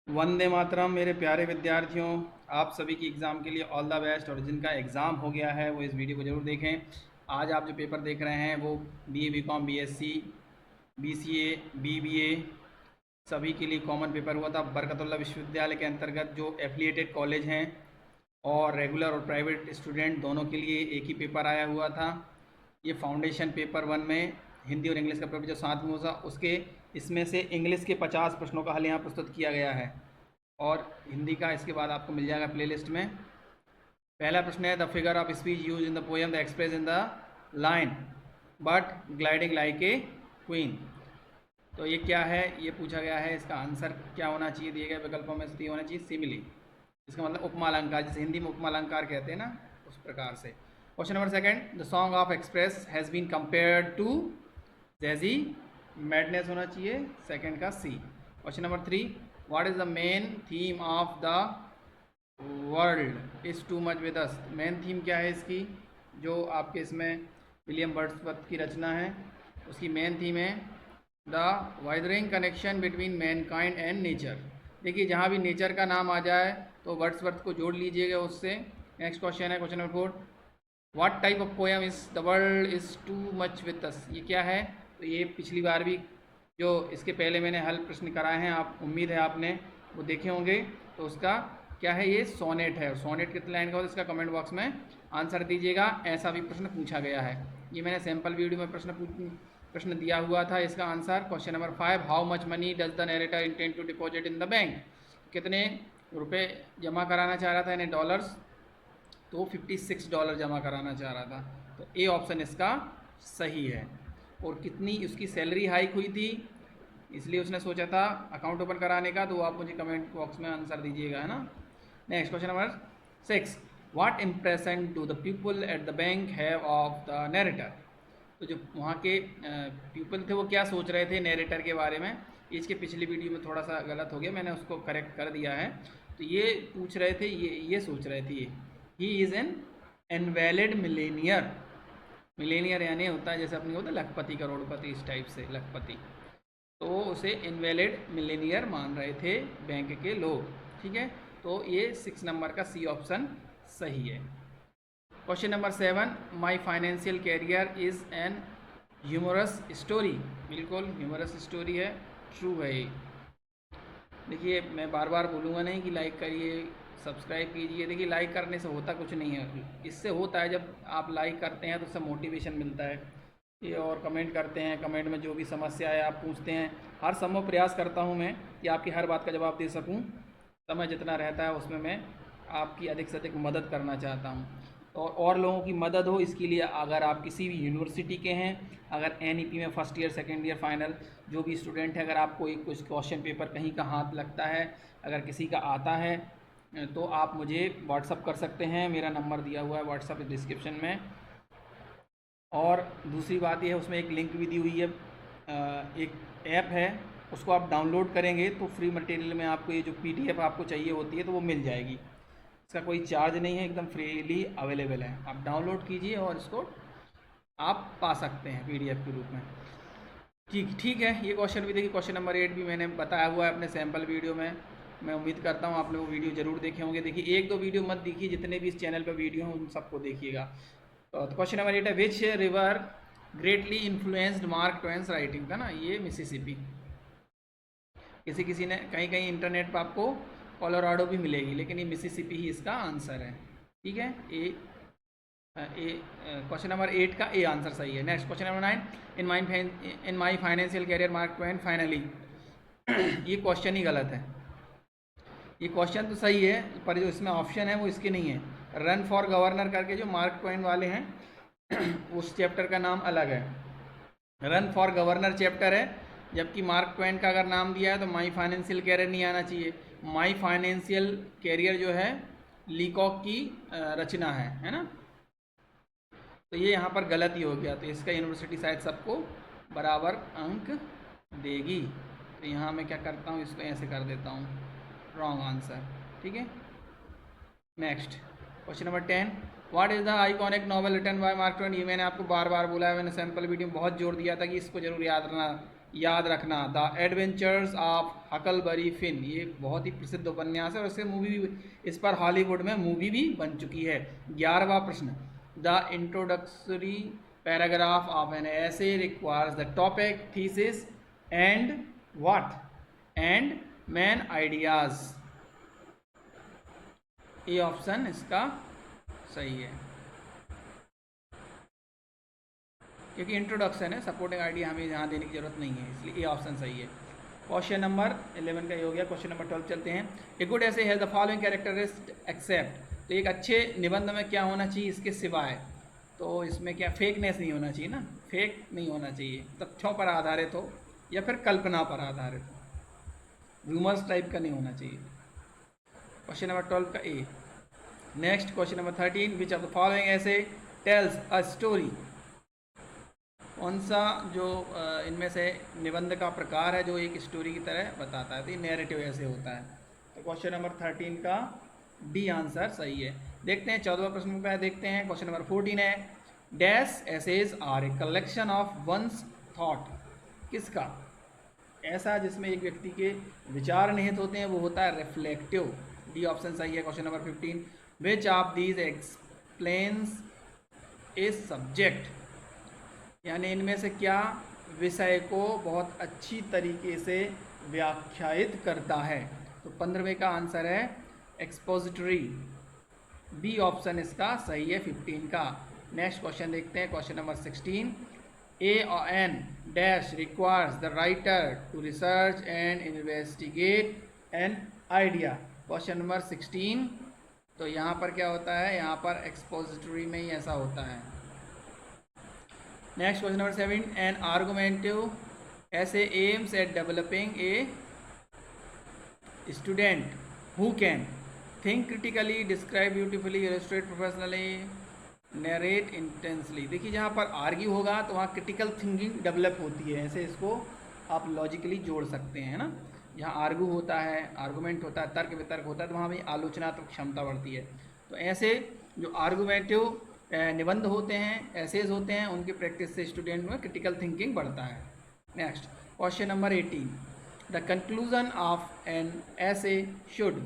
वंदे मातरम मेरे प्यारे विद्यार्थियों। आप सभी की एग्ज़ाम के लिए ऑल द बेस्ट। और जिनका एग्ज़ाम हो गया है वो इस वीडियो को ज़रूर देखें। आज आप जो पेपर देख रहे हैं वो BA BCom BSc BCA BBA सभी के लिए कॉमन पेपर हुआ था। बरकतुल्लाह विश्वविद्यालय के अंतर्गत जो एफिलिएटेड कॉलेज हैं और रेगुलर और प्राइवेट स्टूडेंट दोनों के लिए एक ही पेपर आया हुआ था। ये फाउंडेशन पेपर 1 में हिंदी और इंग्लिश का पेपर जो साथ में हुआ उसके इसमें से इंग्लिश के 50 प्रश्नों का हल यहाँ प्रस्तुत किया गया है और हिंदी का इसके बाद आपको मिल जाएगा प्लेलिस्ट में। पहला प्रश्न है, the figure of speech use in the poem the express in the line but gliding like a queen. तो ये क्या है, ये पूछा गया है। इसका आंसर क्या होना चाहिए, दिए गए विकल्पों में से होना चाहिए सिमिली। इसका मतलब उपमालंकार, जैसे हिंदी में उपमालंकार कहते हैं ना, उस प्रकार से। Question number second, the song of express has been compared to jazzy madness होना चाहिए, सेकंड का C. Question number 3, what is the main theme of the world is too much with us. Main theme क्या है इसकी, जो आपके इसमें William Wordsworth की रचना है, उसकी मेन थीम है the withering connection between mankind and nature. देखिए जहाँ भी नेचर का नाम आ जाए तो वर्ड्सवर्थ को जोड़ लीजिएगा उससे। नेक्स्ट क्वेश्चन है question number 4, what type of poem is the world is too much with अस। ये क्या है, तो ये पिछली बार भी जो इसके पहले मैंने हल प्रश्न कराए हैं, आप उम्मीद है आपने वो देखे होंगे। तो उसका क्या है, ये सोनेट है। और सोनेट कितने लाइन का होता है इसका कमेंट बॉक्स में आंसर दीजिएगा। ऐसा भी प्रश्न पूछा गया है, ये मैंने सैम्पल वीडियो में प्रश्न दिया हुआ था। इसका answer question number 5, how much money does the narrator intend to deposit in the bank. कितने रुपए जमा कराना चाह रहा था, यानी डॉलर्स, तो $56 जमा कराना चाह रहा था। तो ए ऑप्शन इसका सही है। और कितनी उसकी सैलरी हाइक हुई थी, इसलिए उसने सोचा था अकाउंट ओपन कराने का, तो आप मुझे कमेंट बॉक्स में आंसर दीजिएगा, है ना। Next question number 6, what impression do the people at the bank have of the narrator. तो जो वहाँ के पीपल थे वो क्या सोच रहे थे नरेटर के बारे में। इसके पिछली वीडियो में थोड़ा सा गलत हो गया, मैंने उसको करेक्ट कर दिया है। तो ये पूछ रहे थे, ये सोच रहे थे he is an invalid Millionaire. Millionaire यानी होता है जैसे अपनी होता है लखपति करोड़पति, इस टाइप से लखपति। तो उसे इनवैलिड मिलेनियर मान रहे थे बैंक के लोग, ठीक है। तो ये 6 नंबर का सी ऑप्शन सही है। Question number 7, my financial career is an humorous story. बिल्कुल ह्यूमरस स्टोरी है, ट्रू है ये। देखिए मैं बार बार बोलूँगा नहीं कि लाइक करिए सब्सक्राइब कीजिए। देखिए लाइक करने से होता कुछ नहीं है, इससे होता है जब आप लाइक करते हैं तो उससे मोटिवेशन मिलता है ये। और कमेंट करते हैं, कमेंट में जो भी समस्या है आप पूछते हैं। हर संभव प्रयास करता हूँ मैं कि आपकी हर बात का जवाब दे सकूँ। समय जितना रहता है उसमें मैं आपकी अधिक से अधिक मदद करना चाहता हूँ और लोगों की मदद हो। इसके लिए अगर आप किसी भी यूनिवर्सिटी के हैं, अगर NEP में first year second year final जो भी स्टूडेंट है, अगर आपको एक कुछ क्वेश्चन पेपर कहीं का हाथ लगता है, अगर किसी का आता है, तो आप मुझे व्हाट्सअप कर सकते हैं। मेरा नंबर दिया हुआ है व्हाट्सअप डिस्क्रिप्शन में। और दूसरी बात यह है, उसमें एक लिंक भी दी हुई है, एक ऐप है, उसको आप डाउनलोड करेंगे तो फ्री मटेरियल में आपको ये जो PDF आपको चाहिए होती है तो वो मिल जाएगी। इसका कोई चार्ज नहीं है, एकदम फ्रीली अवेलेबल है। आप डाउनलोड कीजिए और इसको आप पा सकते हैं PDF के रूप में। ठीक है। ये क्वेश्चन भी देखिए, क्वेश्चन नंबर 8 भी मैंने बताया हुआ है अपने सैम्पल वीडियो में। मैं उम्मीद करता हूँ आप लोग वीडियो ज़रूर देखे होंगे। देखिए 1-2 वीडियो मत देखिए, जितने भी इस चैनल पर वीडियो हैं उन सबको देखिएगा। तो क्वेश्चन नंबर 8 है, which river greatly influenced Mark Twain's writing, था ना, ये मिसिसिपी। किसी ने कहीं इंटरनेट पर आपको कोलोराडो भी मिलेगी, लेकिन ये मिसिसिपी ही इसका आंसर है, ठीक है। क्वेश्चन नंबर 8 का ए आंसर सही है। Next question number 9, in my financial career Mark Twain finally. ये क्वेश्चन ही गलत है। ये क्वेश्चन तो सही है पर जो इसमें ऑप्शन है वो इसके नहीं है। रन फॉर गवर्नर करके जो मार्क ट्वेन वाले हैं उस चैप्टर का नाम अलग है, रन फॉर गवर्नर चैप्टर है। जबकि मार्क ट्वेन का अगर नाम दिया है तो माई फाइनेंशियल कैरियर नहीं आना चाहिए। माई फाइनेंशियल कैरियर जो है लीकॉक की रचना है ना। तो ये यहाँ पर गलती हो गया, तो इसका यूनिवर्सिटी शायद सबको बराबर अंक देगी। तो यहाँ मैं क्या करता हूँ, इसको ऐसे कर देता हूँ, रॉन्ग आंसर, ठीक है। Next question number 10, what is the iconic novel written by Mark Twain. ये मैंने आपको बार बार बोला है, मैंने सैम्पल वीडियो में बहुत जोर दिया था कि इसको जरूर याद याद रखना, द एडवेंचर्स ऑफ हकलबरी फिन, ये बहुत ही प्रसिद्ध उपन्यास है और इससे मूवी भी, इस पर हॉलीवुड में मूवी भी बन चुकी है। 11वां प्रश्न, the introductory paragraph of an essay requires the topic, thesis and what and main ideas. ये ऑप्शन इसका सही है, क्योंकि इंट्रोडक्शन है, सपोर्टिंग आइडिया हमें यहाँ देने की जरूरत नहीं है, इसलिए ये ऑप्शन सही है। क्वेश्चन नंबर 11 का ये हो गया। क्वेश्चन नंबर 12 चलते हैं। ए गुड ऐसे है द फॉलोइंग कैरेक्टरिस्टिक एक्सेप्ट, तो एक अच्छे निबंध में क्या होना चाहिए इसके सिवाय, तो इसमें क्या फेकनेस नहीं होना चाहिए ना, फेक नहीं होना चाहिए, तथ्यों पर आधारित हो या फिर कल्पना पर आधारित हो, रूमर्स टाइप का नहीं होना चाहिए। क्वेश्चन नंबर 12 का A. Next question number 13, which of the following essay tells a story, कौन सा जो इनमें से निबंध का प्रकार है जो एक स्टोरी की तरह बताता है, तो ये नैरेटिव ऐसे होता है। तो क्वेश्चन नंबर 13 का डी आंसर सही है। देखते हैं 14वां प्रश्न पे देखते हैं। क्वेश्चन नंबर 14 है, dash essays are a collection of one's thought, किसका, ऐसा जिसमें एक व्यक्ति के विचार निहित होते हैं वो होता है रिफ्लेक्टिव, डी ऑप्शन सही है। Question number 15, which of these explains a subject, यानी इनमें से क्या विषय को बहुत अच्छी तरीके से व्याख्यायित करता है, तो 15वें का आंसर है एक्सपोजिटरी, बी ऑप्शन इसका सही है 15 का। नेक्स्ट क्वेश्चन देखते हैं। क्वेश्चन नंबर 16, ए और an dash requires the writer to research and investigate an idea, question number 16, तो यहाँ पर क्या होता है, यहाँ पर एक्सपोजिटरी में ही ऐसा होता है। नेक्स्ट क्वेश्चन नंबर 7, एन आर्गुमेंटिव ऐसे aims at developing a student who can think critically, describe beautifully, illustrate professionally, narrate intensely. देखिए जहाँ पर आर्ग्यू होगा तो वहाँ क्रिटिकल थिंकिंग डेवलप होती है, ऐसे इसको आप लॉजिकली जोड़ सकते हैं ना। जहाँ आर्ग्यू होता है, आर्गूमेंट होता है, तर्क वितर्क होता है, तो वहाँ भी आलोचनात्मक क्षमता बढ़ती है। तो ऐसे जो आर्गूमेंटिव निबंध होते हैं, एसेज होते हैं, उनकी प्रैक्टिस से स्टूडेंट में क्रिटिकल थिंकिंग बढ़ता है। Next question number 18, the conclusion of an essay should,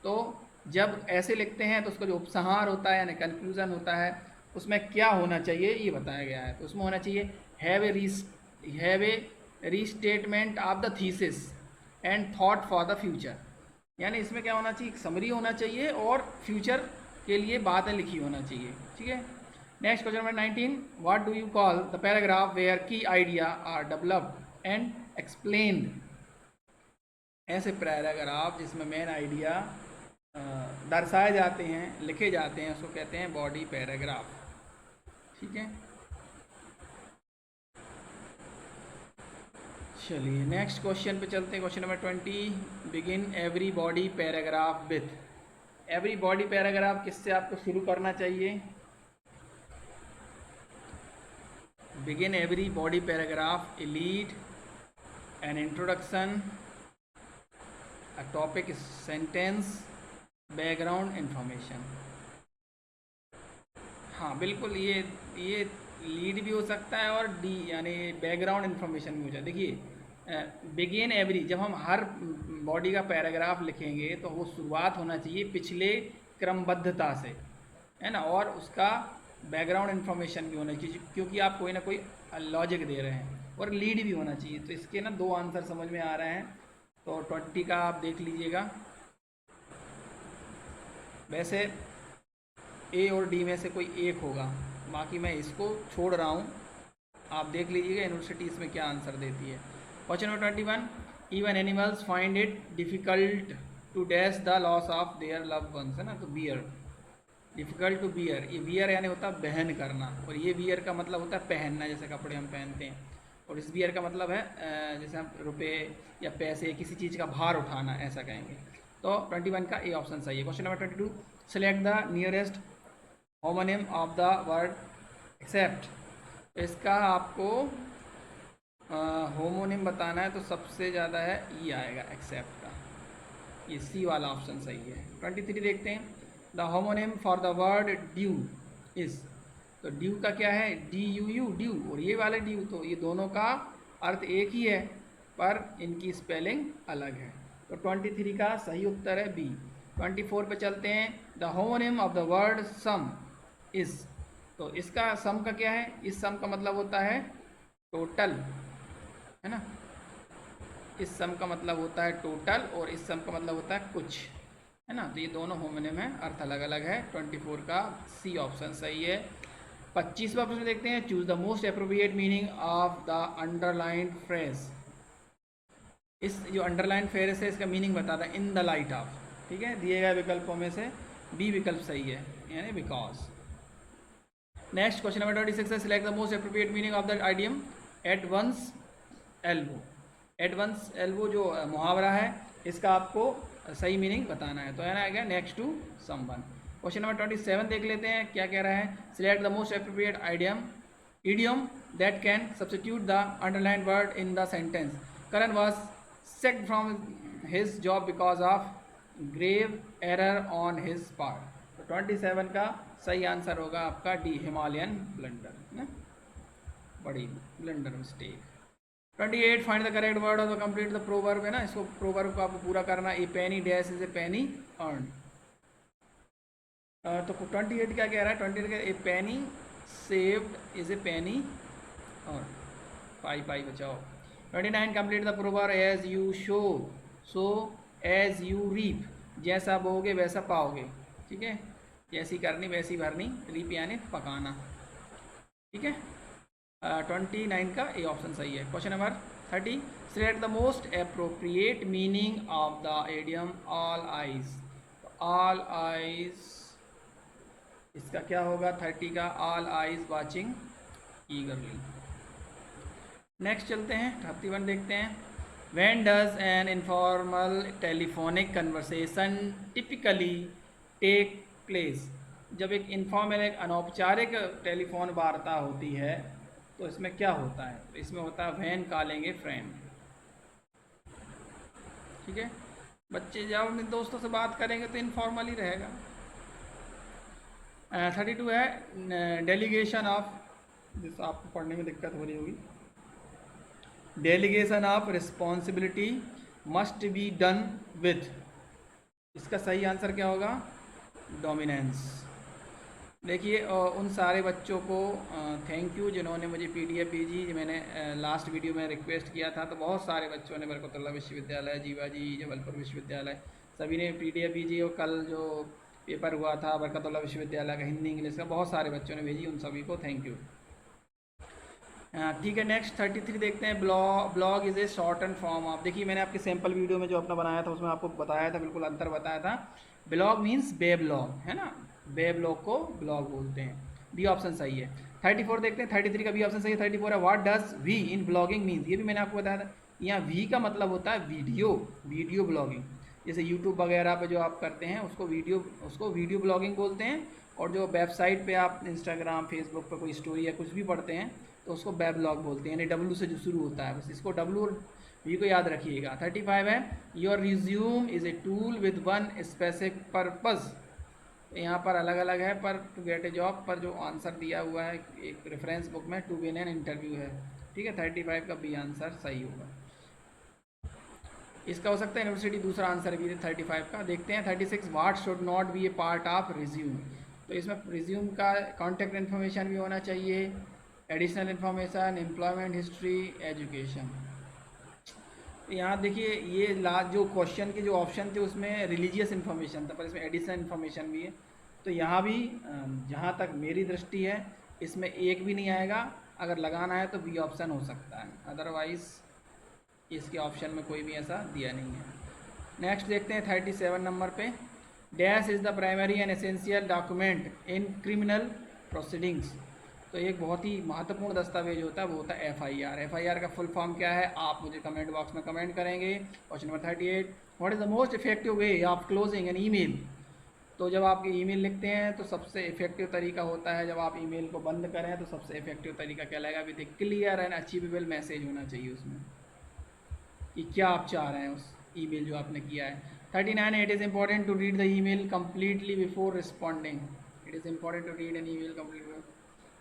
तो जब ऐसे लिखते हैं तो उसका जो उपसंहार होता है यानी कंक्लूजन होता है उसमें क्या होना चाहिए ये बताया गया है। तो उसमें होना चाहिए have a restatement of the thesis and thought for the future, यानी इसमें क्या होना चाहिए, एक समरी होना चाहिए और फ्यूचर के लिए बातें लिखी होना चाहिए, ठीक है। Next question number 19, what do you call the paragraph where key idea are developed and explained, ऐसे पैराग्राफ जिसमें मेन आइडिया दर्शाए जाते हैं, लिखे जाते हैं, उसको कहते हैं बॉडी पैराग्राफ, ठीक है। चलिए नेक्स्ट क्वेश्चन पे चलते हैं। Question number 20, begin every body paragraph with, every body paragraph किससे आपको शुरू करना चाहिए, begin every body paragraph a lead, an introduction, a topic sentence, background information. हाँ बिल्कुल, ये लीड भी हो सकता है और डी यानी बैकग्राउंड इंफॉर्मेशन भी हो जाए। देखिए बिगिन एवरी, जब हम हर बॉडी का पैराग्राफ लिखेंगे तो वो शुरुआत होना चाहिए पिछले क्रमबद्धता से, है ना, और उसका बैकग्राउंड इंफॉर्मेशन भी होना चाहिए क्योंकि आप कोई ना कोई लॉजिक दे रहे हैं, और लीड भी होना चाहिए। तो इसके ना 2 आंसर समझ में आ रहे हैं, तो 20 का आप देख लीजिएगा। वैसे ए और डी में से कोई एक होगा, बाकी मैं इसको छोड़ रहा हूँ, आप देख लीजिएगा यूनिवर्सिटी इसमें क्या आंसर देती है। Question number 21, even animals find it difficult to dash the loss of their love ones, है ना, तो बियर, डिफ़िकल्ट टू बियर, ये बियर यानी होता है बहन करना, और ये बियर का मतलब होता है पहनना, जैसे कपड़े हम पहनते हैं, और इस बियर का मतलब है जैसे हम रुपये या पैसे किसी चीज़ का भार उठाना, ऐसा कहेंगे। तो 21 का ए ऑप्शन सही है। Question number 22, select the nearest homonym of the word accept, इसका आपको होमोनिम बताना है, तो सबसे ज़्यादा है ई आएगा एक्सेप्ट का, ये सी वाला ऑप्शन सही है। 23 देखते हैं, the homonym for the word due is, तो ड्यू का क्या है, डी यू यू ड्यू, और ये वाले ड्यू, तो ये दोनों का अर्थ एक ही है पर इनकी स्पेलिंग अलग है। तो 23 का सही उत्तर है बी। 24 पे चलते हैं। The homonym of the word some is, तो इसका सम का क्या है? इस सम का मतलब होता है टोटल, है ना। इस सम का मतलब होता है टोटल और इस सम का मतलब होता है कुछ, है ना। तो ये दोनों होमोनिम है, अर्थ अलग अलग है। 24 का सी ऑप्शन सही है। 25वां प्रश्न देखते हैं। Choose the most appropriate meaning of the underlined phrase. इस जो अंडरलाइन फ्रेज है इसका मीनिंग बता दें। इन द लाइट ऑफ, ठीक है। दिए गए विकल्पों में से बी विकल्प सही है, यानी बिकॉज। नेक्स्ट क्वेश्चन नंबर 26 है। Select the most appropriate meaning of the idiom at one's elbow. At one's elbow जो मुहावरा है, इसका आपको सही मीनिंग बताना है। तो है ना, आएगा next to someone. Question number 27 देख लेते हैं क्या कह रहा है। Select the most appropriate idiom that can substitute the underlined word in the sentence. Karan was sacked from his job because of grave error on his part. तो 27 का सही आंसर होगा आपका डी, हिमालयन ब्लंडर, है ना, बड़ी blunder mistake. 28 find the correct word of the complete the proverb, है ना। इसको प्रोवर्ब को आपको पूरा करना। A penny dash is a penny earn. तो 28 क्या कह रहा है? 28 ए पेनी सेव्ड इज ए पेनी और पाई पाई बचाओ। 29 complete the proverb as you sow so as you reap. जैसा बोगे वैसा पाओगे, ठीक है। जैसी करनी वैसी भरनी, रीप यानी पकाना, ठीक है। 29 का ए ऑप्शन सही है। Question number 30। Select the most appropriate meaning of the idiom all eyes. All eyes इसका क्या होगा? 30 का all eyes watching eagerly. Next चलते हैं 31 देखते हैं। When does an informal telephonic conversation typically take place. जब एक इनफॉर्मल, एक अनौपचारिक टेलीफोन वार्ता होती है तो इसमें क्या होता है? तो इसमें होता है व्हेन कॉलिंग ए फ्रेंड, ठीक है। बच्चे जब अपने दोस्तों से बात करेंगे तो इनफॉर्मल ही रहेगा। 32 है डेलीगेशन ऑफ, जिस आपको पढ़ने में दिक्कत हो रही होगी। Delegation of responsibility must be done with. इसका सही आंसर क्या होगा? डोमिनेंस। देखिए उन सारे बच्चों को थैंक यू जिन्होंने मुझे PDF भेजी। मैंने लास्ट वीडियो में रिक्वेस्ट किया था, तो बहुत सारे बच्चों ने बरकतुल्लाह विश्वविद्यालय, जीवाजी, जबलपुर विश्वविद्यालय, सभी ने PDF भेजी। और कल जो पेपर हुआ था बरकतुल्लाह विश्वविद्यालय का हिंदी इंग्लिश का, बहुत सारे बच्चों ने भेजी, उन सभी को थैंक यू। ठीक है। नेक्स्ट 33 देखते हैं। Blog is a short and form of. देखिए मैंने आपके सैम्पल वीडियो में जो अपना बनाया था उसमें आपको बताया था, बिल्कुल अंतर बताया था। ब्लॉग मीन्स वेब्लॉग, है ना। वेब्लॉग को ब्लॉग बोलते हैं। बी ऑप्शन सही है। 34 देखते हैं। 33 का बी ऑप्शन सही है। 34 है what does we in blogging means. ये भी मैंने आपको बताया था। यहाँ वी का मतलब होता है वीडियो ब्लॉगिंग। जैसे यूट्यूब वगैरह पे जो आप करते हैं उसको वीडियो ब्लॉगिंग बोलते हैं। और जो वेबसाइट पे आप इंस्टाग्राम, फेसबुक पर कोई स्टोरी या कुछ भी पढ़ते हैं तो उसको वेब ब्लॉग बोलते हैं, यानी W से जो शुरू होता है, बस इसको W और V को याद रखिएगा। 35 है your resume is a tool with one specific purpose. यहाँ पर अलग अलग है, पर टू गेट ए जॉब पर जो आंसर दिया हुआ है एक रेफरेंस बुक में, टू विन एन इंटरव्यू है, ठीक है। 35 का बी आंसर सही होगा। इसका हो सकता है यूनिवर्सिटी, दूसरा आंसर भी 35 का। देखते हैं 36 what should not be A part of resume. तो इसमें रिज्यूम का कॉन्टैक्ट इन्फॉर्मेशन भी होना चाहिए, additional information, employment history, education. यहाँ देखिए ये लास्ट जो क्वेश्चन के जो ऑप्शन थे उसमें रिलीजियस इन्फॉर्मेशन था, पर इसमें एडिशनल इन्फॉर्मेशन भी है। तो यहाँ भी जहाँ तक मेरी दृष्टि है इसमें एक भी नहीं आएगा। अगर लगाना है तो बी ऑप्शन हो सकता है, अदरवाइज़ इसके ऑप्शन में कोई भी ऐसा दिया नहीं है। नेक्स्ट देखते हैं 37 नंबर पे। Dash is the primary and essential document in criminal proceedings. तो एक बहुत ही महत्वपूर्ण दस्तावेज होता है, वो होता है FIR। FIR का फुल फॉर्म क्या है आप मुझे कमेंट बॉक्स में कमेंट करेंगे। Question number 38 what is the most effective way of closing an email. तो जब आप ईमेल लिखते हैं तो सबसे इफेक्टिव तरीका होता है, जब आप ईमेल को बंद करें तो सबसे इफेक्टिव तरीका क्या लगेगा? With A clear and achievable message होना चाहिए उसमें कि क्या आप चाह रहे हैं उस ईमेल जो आपने किया है। 39 it is important to read the email completely before responding. It is important to read an email completely.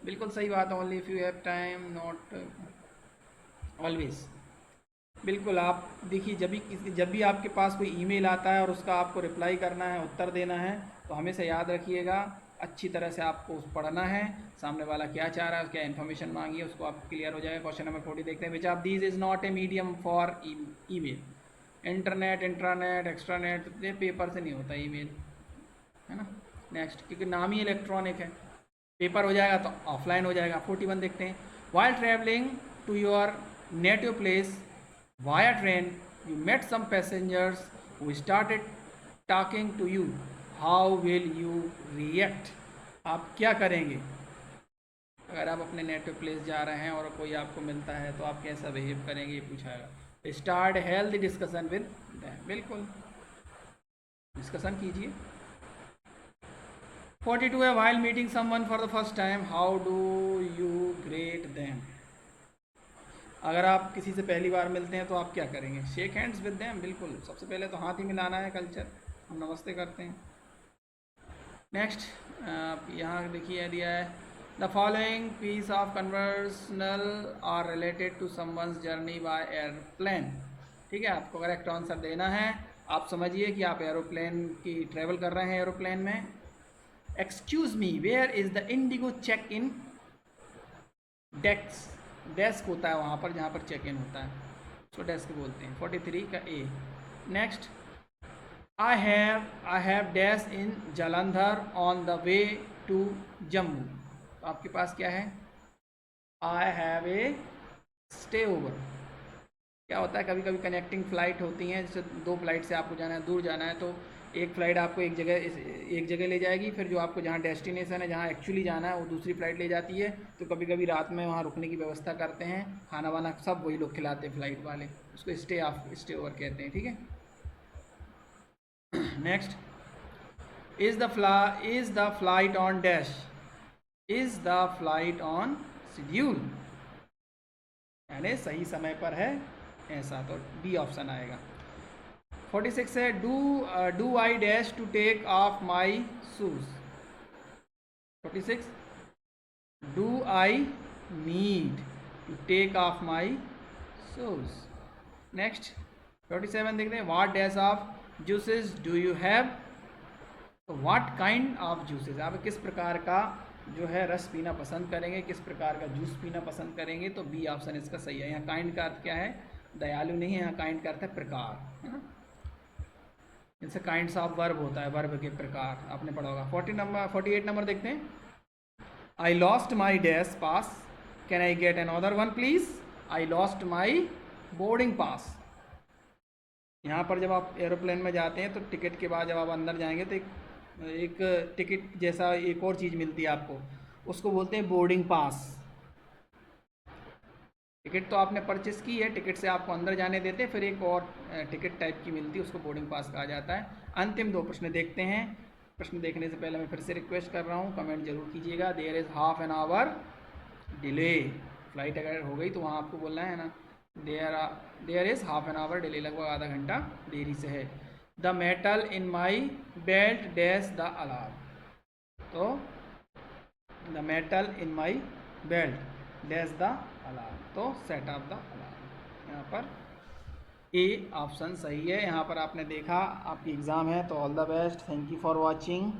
बिल्कुल सही बात है। Only if you have time, not always. बिल्कुल, आप देखिए जब भी आपके पास कोई ईमेल आता है और उसका आपको रिप्लाई करना है, उत्तर देना है, तो हमेशा याद रखिएगा अच्छी तरह से आपको उस पढ़ना है, सामने वाला क्या चाह रहा है, क्या इन्फॉर्मेशन मांगी है, उसको आप क्लियर हो जाएगा। क्वेश्चन नंबर 40 देखते हैं, which of these is not a medium for email. Internet, intranet, extranet, ये पेपर से नहीं होता ईमेल, है ना। नेक्स्ट, क्योंकि नाम ही इलेक्ट्रॉनिक है, पेपर हो जाएगा तो ऑफलाइन हो जाएगा। 41 देखते हैं, while travelling to your native place via train you met some passengers who started talking to you, how will you react. आप क्या करेंगे अगर आप अपने नेटिव प्लेस जा रहे हैं और कोई आपको मिलता है तो आप कैसा बिहेव करेंगे, ये पूछाएगा। Start health discussion with them, बिल्कुल डिस्कशन कीजिए। 42 है, while meeting someone for the first time, how do you greet them। अगर आप किसी से पहली बार मिलते हैं तो आप क्या करेंगे, शेक हैंड्स विद देम, बिल्कुल सबसे पहले तो हाथ ही मिलाना है, कल्चर, हम नमस्ते करते हैं। नेक्स्ट, यहाँ देखिए दिया है, the following piece of conversational are related to someone's journey by airplane. ठीक है, आपको करेक्ट आंसर देना है। आप समझिए कि आप एरोप्लेन की ट्रेवल कर रहे हैं एरोप्लेन में। Excuse me, where is the IndiGo check in desk. Desk होता है वहाँ पर जहाँ पर चेक इन होता है, उसको डेस्क बोलते हैं। 43 का A. Next, I have dash in Jalandhar on the way to Jammu. तो आपके पास क्या है, I have a stay over. क्या होता है, कभी कभी कनेक्टिंग फ़्लाइट होती हैं, जैसे दो फ्लाइट से आपको जाना है, दूर जाना है, तो एक फ़्लाइट आपको एक जगह ले जाएगी, फिर जो आपको जहाँ डेस्टिनेशन है, जहाँ एक्चुअली जाना है, वो दूसरी फ़्लाइट ले जाती है। तो कभी कभी रात में वहाँ रुकने की व्यवस्था करते हैं, खाना वाना सब वही लोग खिलाते हैं फ़्लाइट वाले, उसको स्टे ओवर कहते हैं। ठीक है। Next, is the flight on dash, is the flight on schedule, यानी सही समय पर है ऐसा, तो डी ऑप्शन आएगा। 46 है, do I dash to take off my shoes. 46, do I need to take off my shoes. Next 47 देखते हैं, what dash of juices do you have. तो व्हाट काइंड ऑफ जूसेस, आप किस प्रकार का जो है रस पीना पसंद करेंगे, किस प्रकार का जूस पीना पसंद करेंगे, तो बी ऑप्शन इसका सही है। यहाँ काइंड का अर्थ क्या है, दयालु नहीं है, यहाँ काइंड का अर्थ है प्रकार, है ना। जैसे काइंड्स ऑफ वर्ब होता है, वर्ब के प्रकार आपने पढ़ा होगा। 48 नंबर देखते हैं, I lost my dash pass, can I get another one please. I lost my boarding pass. यहाँ पर जब आप एरोप्लेन में जाते हैं तो टिकट के बाद जब आप अंदर जाएंगे तो एक टिकट जैसा एक और चीज़ मिलती है आपको, उसको बोलते हैं बोर्डिंग पास। टिकट तो आपने परचेस की है, टिकट से आपको अंदर जाने देते हैं, फिर एक और टिकट टाइप की मिलती है, उसको बोर्डिंग पास कहा जाता है। अंतिम दो प्रश्न देखते हैं। प्रश्न देखने से पहले मैं फिर से रिक्वेस्ट कर रहा हूँ, कमेंट जरूर कीजिएगा। There is half an hour delay, flight अगर हो गई तो वहाँ आपको बोलना है ना, there is half an hour delay, लगभग आधा घंटा देरी से है। The metal in my belt dash the alarm. तो the metal in my belt dash the alarm, तो सेट ऑफ द अलार्म। यहाँ पर ए ऑप्शन सही है। यहाँ पर आपने देखा आपकी एग्ज़ाम है, तो all the best, thank you for watching.